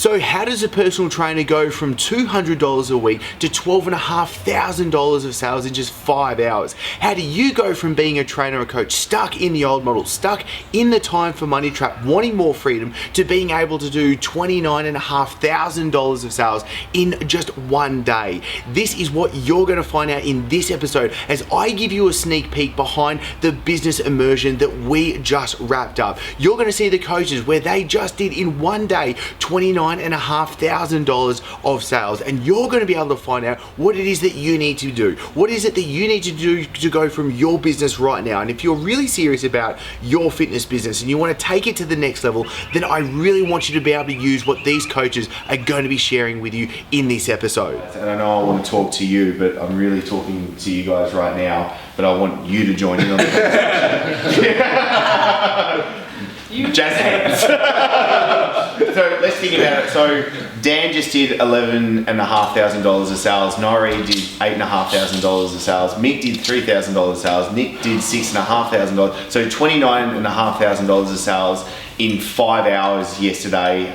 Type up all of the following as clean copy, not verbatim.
So how does a personal trainer go from $200 a week to $12,500 of sales in just 5 hours? How do you go from being a trainer or coach stuck in the old model, stuck in the time for money trap, wanting more freedom, to being able to do $29,500 of sales in just one day? This is what you're going to find out in this episode as I give you a sneak peek behind the business immersion that we just wrapped up. You're going to see the coaches where they just did in one day $29,500 of sales, and you're going to be able to find out what it is that you need to do. What is it that you need to do to go from your business right now? And if you're really serious about your fitness business and you want to take it to the next level, then I really want you to be able to use what these coaches are going to be sharing with you in this episode. And I know I want to talk to you, but I'm really talking to you guys right now, but I want you to join in on the conversation. Jazz hands. So let's think about it. So Dan just did $11,500 of sales. Nori did $8,500 of sales. Mick did $3,000 of sales. Nick did $6,500. So $29,500 of sales in 5 hours yesterday.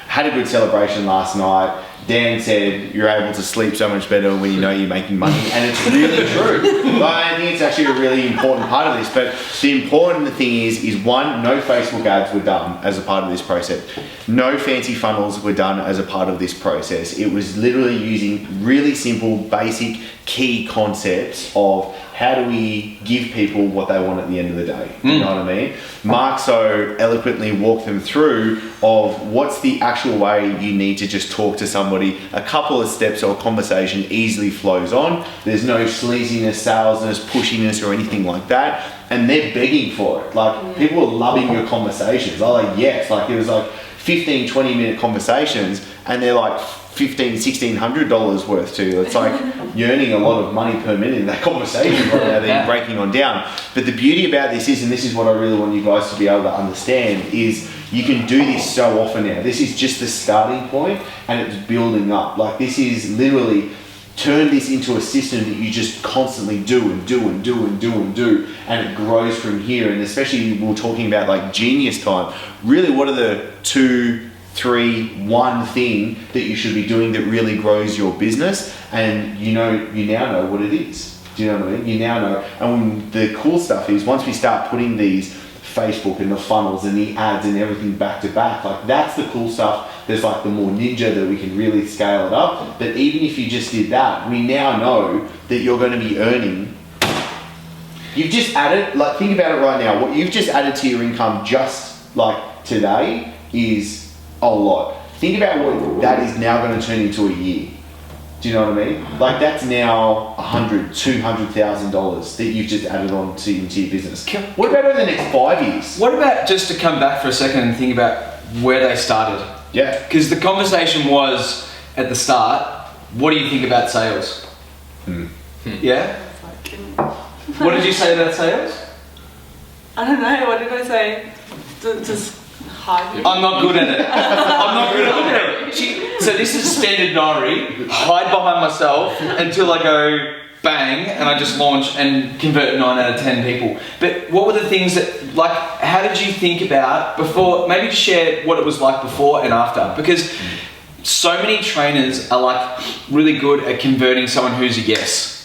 Had a good celebration last night. Dan said you're able to sleep so much better when you know you're making money, and it's really true. I think it's actually a really important part of this, but the important thing is one, no Facebook ads were done as a part of this process. No fancy funnels were done as a part of this process. It was literally using really simple, basic, key concepts of how do we give people what they want at the end of the day? You know what I mean? Mark so eloquently walked them through of what's the actual way you need to just talk to somebody. A couple of steps or a conversation easily flows on. There's no sleaziness, salesness, pushiness or anything like that. And they're begging for it. Like, people are loving your conversations. They're like, yes. Like, it was like 15, 20-minute conversations, and they're like $1,500, $1,600 worth too. It's like you're earning a lot of money per minute in that conversation right now that you're breaking on down. But the beauty about this is, and this is what I really want you guys to be able to understand, is you can do this so often now. This is just the starting point, and it's building up. Like, this is literally turn this into a system that you just constantly do and do and do and do and do, and it grows from here. And especially we're talking about like genius time. Really, what are the 2, 3, 1 thing that you should be doing that really grows your business? And you now know what it is. Do you know what I mean? You now know. And the cool stuff is, once we start putting these Facebook and the funnels and the ads and everything back to back, like, that's the cool stuff. There's like the more ninja that we can really scale it up. But even if you just did that, we now know that you're going to be earning. You've just added, like, think about it right now. What you've just added to your income just like today is a lot. Think about what that is now going to turn into a year. Do you know what I mean? Like, that's now $100,000, $200,000 that you've just added on into your business. What about over the next 5 years? What about, just to come back for a second and think about where they started? Yeah. Because the conversation was at the start, what do you think about sales? Yeah? What did you say about sales? I don't know, what did I say? Just hide. I'm not good at it. I'm not good at it. So this is standard Nori, hide behind myself until I go bang and I just launch and convert 9 out of 10 people. But what were the things that, like, how did you think about before? Maybe just share what it was like before and after, because so many trainers are like really good at converting someone who's a yes.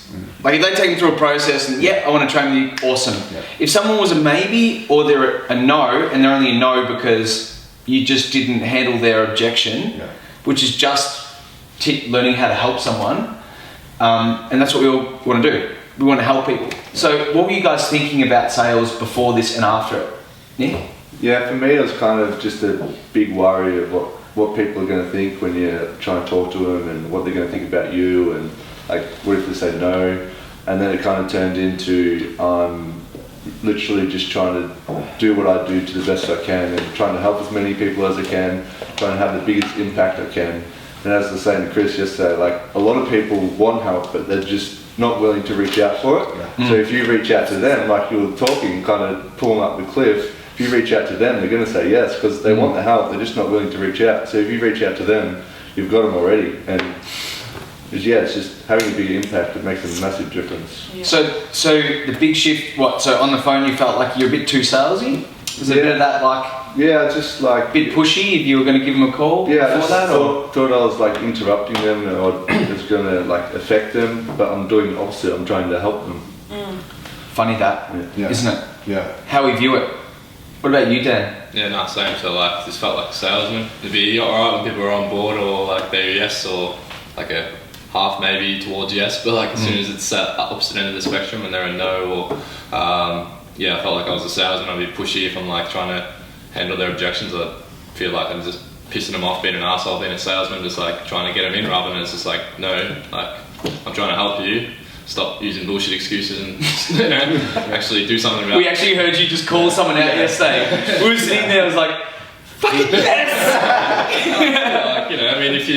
Like, if they take them through a process and, I want to train with you, awesome. If someone was a maybe or they're a no, and they're only a no because you just didn't handle their objection, which is just learning how to help someone, and that's what we all want to do. We want to help people. So what were you guys thinking about sales before this and after it? Nick? Yeah, for me it was kind of just a big worry of what people are going to think when you're trying to talk to them, and what they're going to think about you, and like, what if they say no? And then it kind of turned into literally just trying to do what I do to the best I can, and trying to help as many people as I can, trying to have the biggest impact I can. And as I was saying to Chris yesterday, like, a lot of people want help, but they're just not willing to reach out for it. So if you reach out to them, like you were talking, kind of pulling up the cliff, if you reach out to them, they're going to say yes, because they want the help, they're just not willing to reach out. So if you reach out to them, you've got them already. And it's just having a big impact. It makes a massive difference. So the big shift, so on the phone you felt like you're a bit too salesy? Was it a bit of that, like, Yeah, just like bit pushy if you were going to give them a call Yeah, I before just that? Or? thought I was like interrupting them or it was going to like affect them, but I'm doing the opposite. I'm trying to help them. Funny that, Yeah. isn't it? Yeah. How we view it. What about you, Dan? Yeah, no, same. So like, just felt like a salesman. It'd be alright when people are on board or like they're yes or like a half maybe towards yes, but like as soon as it's at opposite end of the spectrum and they're a no or yeah, I felt like I was a salesman. I'd be pushy if I'm like trying to handle their objections. I feel like I'm just pissing them off, being an arsehole, being a salesman, just like trying to get them in rather than it's just like, no, like I'm trying to help you. Stop using bullshit excuses and you know, actually do something about it. We actually heard you just call someone out yesterday. We were sitting there, I was like, fucking yes! Like, you know, I mean, if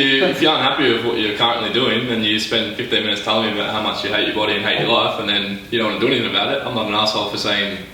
you're unhappy with what you're currently doing, then you spend 15 minutes telling me about how much you hate your body and hate your life, and then you don't want to do anything about it. I'm not an asshole for saying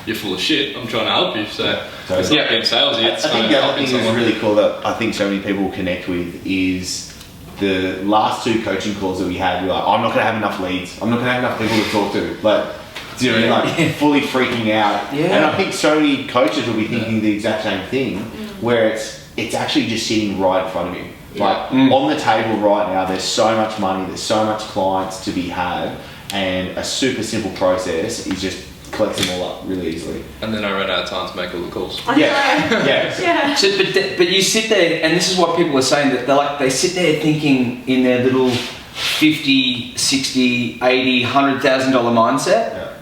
you're full of shit. I'm trying to help you. So it's not being salesy. It's I think kind the of other helping thing that's someone. really cool that I think so many people connect with is the last 2 coaching calls that we had. We're like, I'm not going to have enough leads. I'm not going to have enough people to talk to. Like, do you know what I mean? Like, fully freaking out. Yeah. And I think so many coaches will be thinking the exact same thing, where it's actually just sitting right in front of you. Like, on the table right now, there's so much money, there's so much clients to be had, and a super simple process is just collects them all up really easily. And then I ran out of time to make all the calls. I Yeah, know. yeah. Yeah. So, but you sit there, and this is what people are saying, that they sit there thinking in their little 50, 60, 80, $100,000 mindset. Yeah.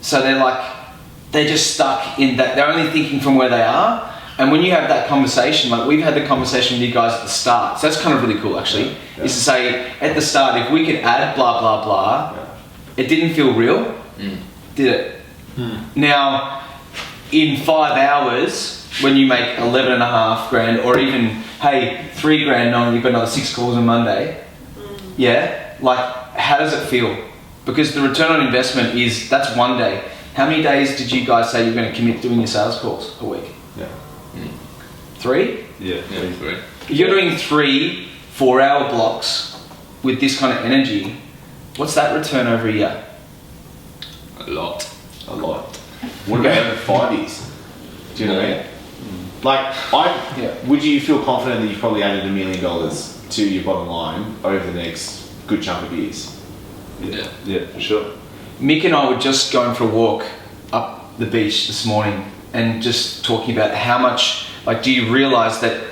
So they're just stuck in that, they're only thinking from where they are. And when you have that conversation, like we've had the conversation with you guys at the start, so that's kind of really cool actually, is to say at the start, if we could add blah, blah, blah, it didn't feel real, did it? Now, in 5 hours, when you make 11.5 grand, or even, hey, 3 grand knowing you've got another 6 calls on Monday, yeah, like, how does it feel? Because the return on investment that's 1 day. How many days did you guys say you're going to commit doing your sales calls a week? Yeah. 3? Yeah. Yeah, 3. If you're doing 3 4-hour blocks with this kind of energy, what's that return over a year? A lot. A lot. What about over 5 years? Do you know what I mean? Like, would you feel confident that you've probably added $1 million to your bottom line over the next good chunk of years? Yeah. Yeah, for sure. Mick and I were just going for a walk up the beach this morning and just talking about how much, like, do you realise that,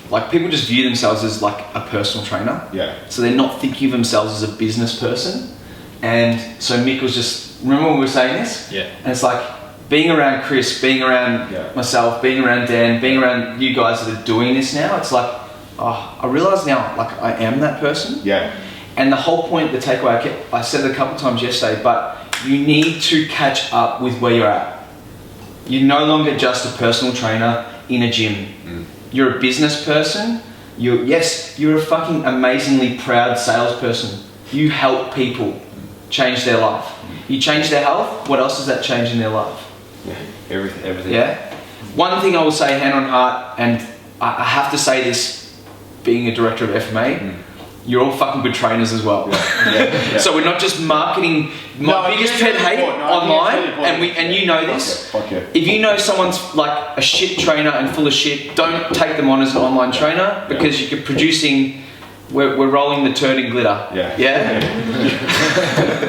like, people just view themselves as like a personal trainer? Yeah. So they're not thinking of themselves as a business person. And so Mick was just, remember when we were saying this? Yeah. And it's like, being around Chris, being around myself, being around Dan, being around you guys that are doing this now, it's like, oh, I realise now, like, I am that person. Yeah. And the whole point, the takeaway, I said it a couple of times yesterday, but you need to catch up with where you're at. You're no longer just a personal trainer in a gym. You're a business person. You're a fucking amazingly proud salesperson. You help people change their life. You change their health, what else does that change in their life? Yeah. Everything. Yeah? One thing I will say hand on heart, and I have to say this being a director of FMA, you're all fucking good trainers as well. Yeah. So we're not just marketing. My biggest pet hate online, and you know this. If you know someone's like a shit trainer and full of shit, don't take them on as an online trainer because you're producing. We're rolling the turd in glitter. Yeah. Yeah.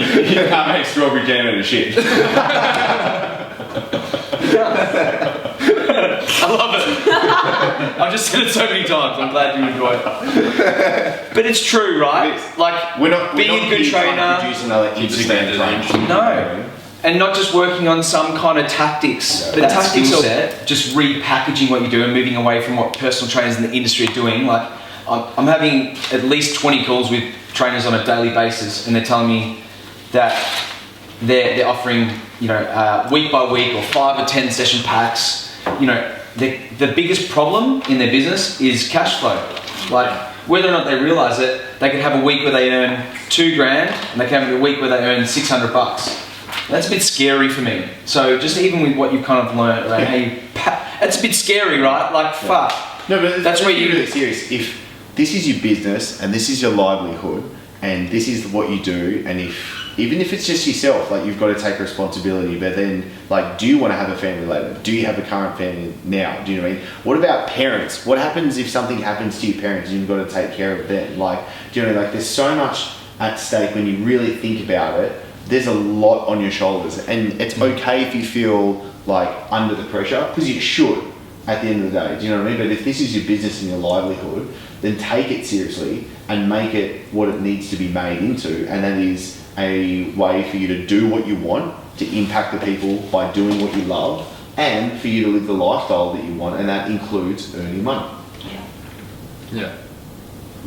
You can't make strawberry jam out of shit. I love it. I've just said it so many times. I'm glad you enjoy it. But it's true, right? Like, We're not being a good trainer. Produce another Instagram trainer. No. And not just working on some kind of tactics. The tactics are there, just repackaging what you do and moving away from what personal trainers in the industry are doing. Like, I'm having at least 20 calls with trainers on a daily basis, and they're telling me that they're offering, week by week or 5 or 10 session packs. The biggest problem in their business is cash flow. Like, whether or not they realise it, they could have a week where they earn $2 grand, and they can have a week where they earn $600. That's a bit scary for me. So just even with what you've kind of learned around how you, it's a bit scary, right? Like, fuck. No, but That's where you really serious. If this is your business and this is your livelihood and this is what you do, and if even if it's just yourself, like you've got to take responsibility. But then, like, do you want to have a family later? Do you have a current family now? Do you know what I mean? What about parents? What happens if something happens to your parents and you've got to take care of them? Like, do you know, like, there's so much at stake when you really think about it. There's a lot on your shoulders, and it's okay if you feel like under the pressure, because you should at the end of the day. Do you know what I mean? But if this is your business and your livelihood, then take it seriously and make it what it needs to be made into, and that is a way for you to do what you want, to impact the people by doing what you love, and for you to live the lifestyle that you want, and that includes earning money. Yeah.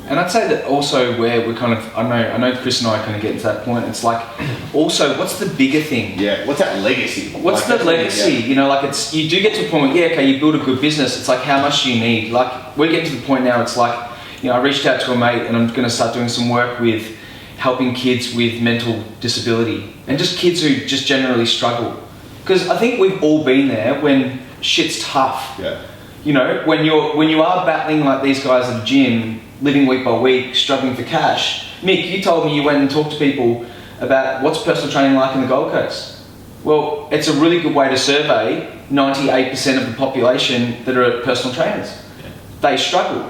And I'd say that also where we're kind of, I know Chris and I kind of get to that point, it's like, also, what's the bigger thing? Yeah, what's that legacy? What's the legacy? You know, like it's, you do get to a point where, yeah, okay, you build a good business, it's like, how much do you need? Like, we're getting to the point now, it's like, you know, I reached out to a mate and I'm going to start doing some work with helping kids with mental disability and just kids who just generally struggle. Because I think we've all been there when shit's tough. Yeah. You know, when you are battling like these guys at the gym, living week by week, struggling for cash. Mick, you told me you went and talked to people about what's personal training like in the Gold Coast. Well, it's a really good way to survey 98% of the population that are personal trainers. Yeah. They struggle.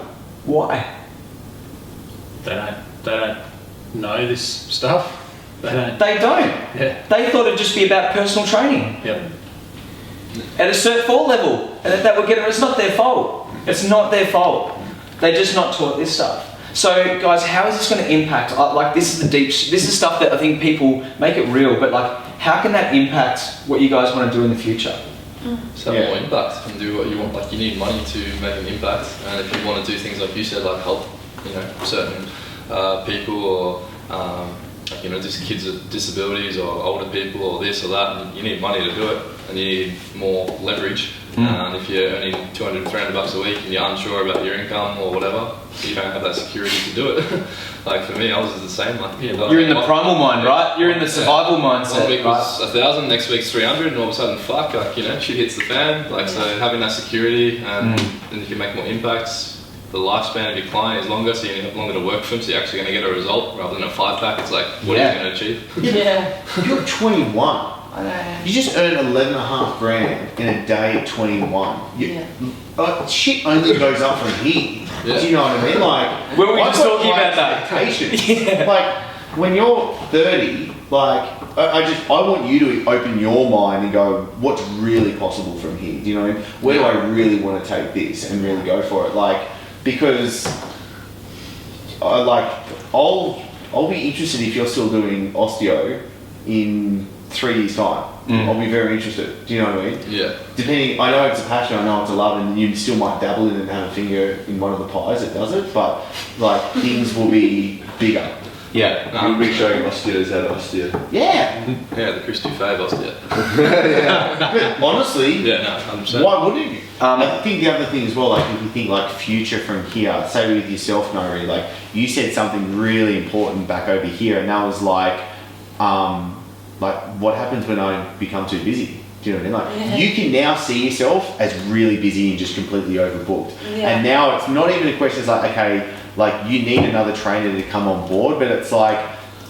Why? They don't know this stuff. They don't. They don't. Yeah. They thought it'd just be about personal training Yep. at a Cert 4 level, and that would get it. It's not their fault. It's not their fault. They're just not taught this stuff. So, guys, how is this going to impact? Like, this is the deep. This is stuff that I think people make it real. But like, how can that impact what you guys want to do in the future? Just have more impact and do what you want. Like, you need money to make an impact, and if you want to do things like you said, like help, you know, certain people, or like, you know, just kids with disabilities or older people or this or that, you need money to do it, and you need more leverage. And if you're earning $200, $300 a week and you're unsure about your income or whatever, you don't have that security to do it. Like for me, I was the same. Like, You're in the primal mind, right? You're in the survival mindset. 1 week was 1,000, next week's 300, and all of a sudden, fuck, like, you know, shit hits the fan. Like, so having that security, and then you can make more impacts. The lifespan of your client is longer, so you have longer to work for them, so you're actually going to get a result rather than a 5-pack. It's like, what are you going to achieve? Yeah. You're 21. I know. You just earned 11.5 grand in a day at 21. Shit only goes up from here. Yeah. Do you know what I mean? Like, Were we I've just got talking high about that? expectations. Yeah. Like, when you're 30, like, I want you to open your mind and go, what's really possible from here? Do you know what I mean? Where do I really want to take this and really go for it? Like, because I'll be interested if you're still doing osteo in 3 years' time. I'll be very interested. Do you know what I mean? Yeah. Depending, I know it's a passion, I know it's a love, and you still might dabble in it and have a finger in one of the pies that does it, but like things will be bigger. Yeah. You'll be showing osteos out of osteo. Yeah. Yeah, the Chris Dufay boss, yeah. But honestly, Yeah, no, 100%. why wouldn't you? I think the other thing as well, like if you think like future from here, say with yourself, Nori, like you said something really important back over here, and that was like what happens when I become too busy? Do you know what I mean? Like you can now see yourself as really busy and just completely overbooked. Yeah. And now it's not even a question. It's like, okay, like you need another trainer to come on board, but it's like,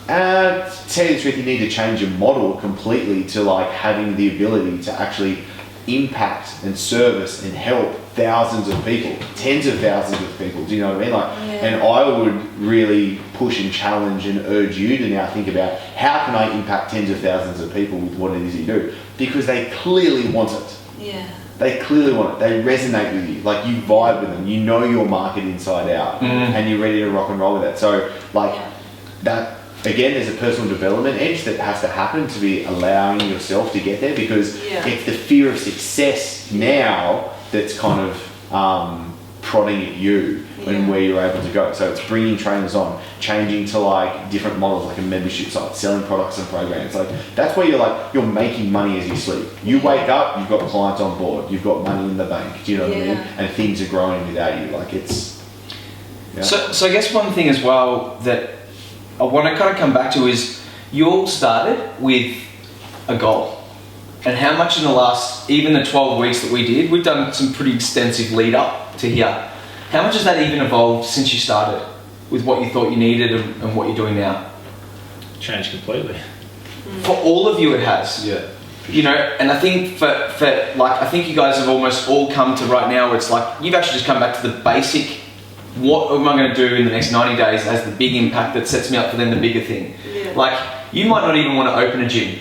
to tell you the truth, you need to change your model completely to like having the ability to actually impact and service and help thousands of people, tens of thousands of people. Do you know what I mean? Like, and I would really push and challenge and urge you to now think about how can I impact tens of thousands of people with what it is you do, because they clearly want it. Yeah. They clearly want it. They resonate with you. Like you vibe with them. You know your market inside out, and you're ready to rock and roll with it. So, like that. Again, there's a personal development edge that has to happen to be allowing yourself to get there, because it's the fear of success now that's kind of prodding at you and where you're able to go. So it's bringing trainers on, changing to like different models, like a membership site, selling products and programs. Like that's where you're making money as you sleep. You wake up, you've got clients on board, you've got money in the bank. Do you know what I mean? And things are growing without you. Like it's. Yeah. So I guess one thing as well that I want to kind of come back to is you all started with a goal, and how much in the last, even the 12 weeks that we did, we've done some pretty extensive lead up to here. How much has that even evolved since you started with what you thought you needed and what you're doing now? Changed completely. For all of you, it has. Yeah. You know, and I think for like, I think you guys have almost all come to right now where it's like, you've actually just come back to the basic, what am I going to do in the next 90 days as the big impact that sets me up for then the bigger thing. Yeah. Like, you might not even want to open a gym.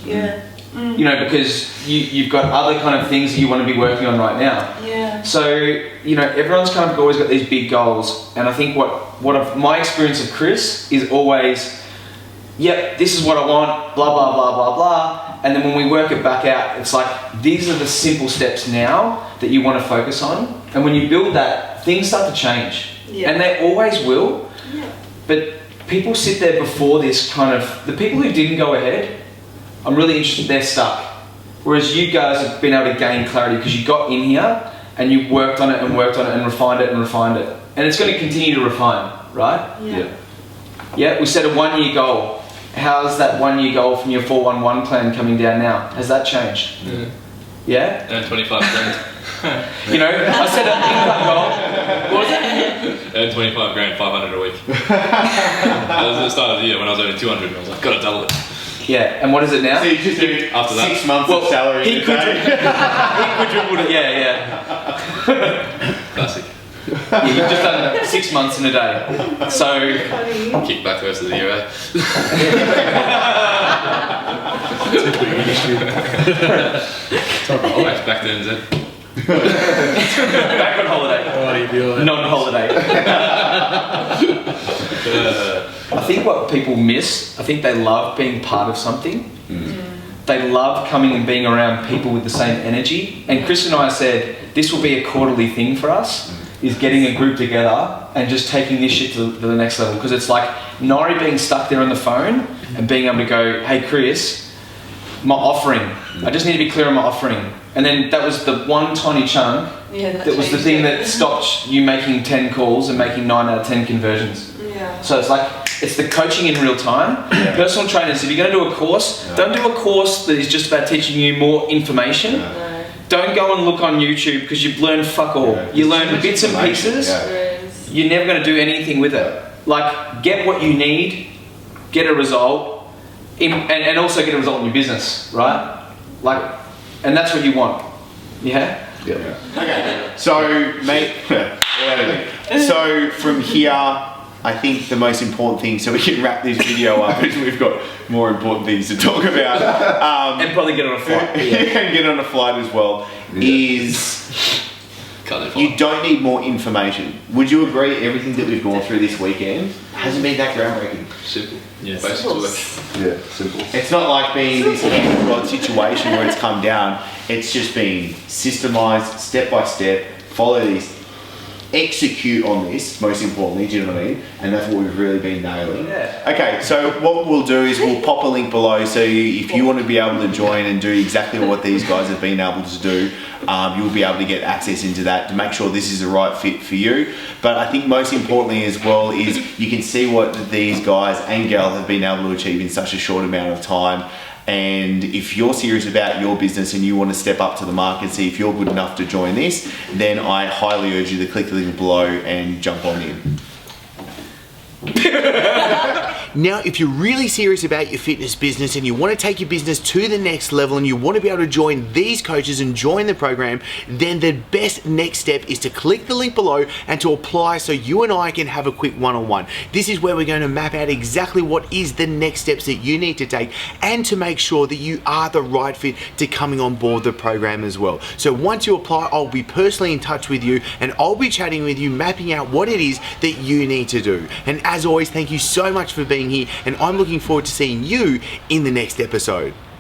Yeah. You know, because you've got other kind of things that you want to be working on right now. Yeah. So, you know, everyone's kind of always got these big goals. And I think my experience of Chris is always, yep, this is what I want, blah, blah, blah, blah, blah. And then when we work it back out, it's like, these are the simple steps now that you want to focus on. And when you build that, things start to change. Yeah. And they always will. Yeah. But people sit there before this kind of, the people who didn't go ahead, I'm really interested, they're stuck. Whereas you guys have been able to gain clarity because you got in here and you worked on it and worked on it and refined it and refined it. And it's going to continue to refine, right? Yeah. Yeah, we set a 1 year goal. How's that 1 year goal from your 411 plan coming down now? Has that changed? Yeah? Earn 25 grand. You know, I set an income goal. What was it? Earn 25 grand, 500 a week. That was at the start of the year when I was earning 200 and I was like, gotta double it. Yeah, and what is it now? So you just do After that. 6 months of salary he in a day. quadrupled it, yeah. Classic. Yeah, you've just done 6 months in a day. So, Funny. Kick back the rest of the year, eh? Always back to NZ. back on holiday. What do you feel like? Non-holiday. I think what people miss, I think they love being part of something. They love coming and being around people with the same energy. And Chris and I said, this will be a quarterly thing for us, is getting a group together and just taking this shit to the next level. Because it's like Nari being stuck there on the phone and being able to go, hey Chris, my offering, I just need to be clear on my offering. And then that was the one tiny chunk that was the changed thing it. that stopped you making 10 calls and making 9 out of 10 conversions. Yeah. So it's like, it's the coaching in real time. Personal trainers, if you're going to do a course, don't do a course that is just about teaching you more information. No. Don't go and look on YouTube because you've learned fuck all. You learn bits and pieces. Whereas, You're never going to do anything with it. Like, get what you need, get a result, and also get a result in your business, right? Like, and that's what you want. Yeah? Yeah. Okay, so mate, so from here, I think the most important thing, so we can wrap this video up, because we've got more important things to talk about, And probably get on a flight. and get on a flight as well, is you don't need more information. Would you agree everything that we've gone through this weekend hasn't been that groundbreaking? Simple. Yeah. Basic to it. Yeah, simple. It's not like being this God situation where it's come down. It's just been systemized, step by step, follow these, execute on this, most importantly, do you know what I mean? And that's what we've really been nailing. Yeah. Okay, so what we'll do is we'll pop a link below, so if you want to be able to join and do exactly what these guys have been able to do, you'll be able to get access into that to make sure this is the right fit for you. But I think most importantly as well is you can see what these guys and gal have been able to achieve in such a short amount of time. And if you're serious about your business and you want to step up to the market and see if you're good enough to join this, then I highly urge you to click the link below and jump on in. Now, if you're really serious about your fitness business and you want to take your business to the next level and you want to be able to join these coaches and join the program, then the best next step is to click the link below and to apply so you and I can have a quick one-on-one. This is where we're going to map out exactly what is the next steps that you need to take and to make sure that you are the right fit to coming on board the program as well. So once you apply, I'll be personally in touch with you and I'll be chatting with you, mapping out what it is that you need to do. And as always, thank you so much for being here, and I'm looking forward to seeing you in the next episode.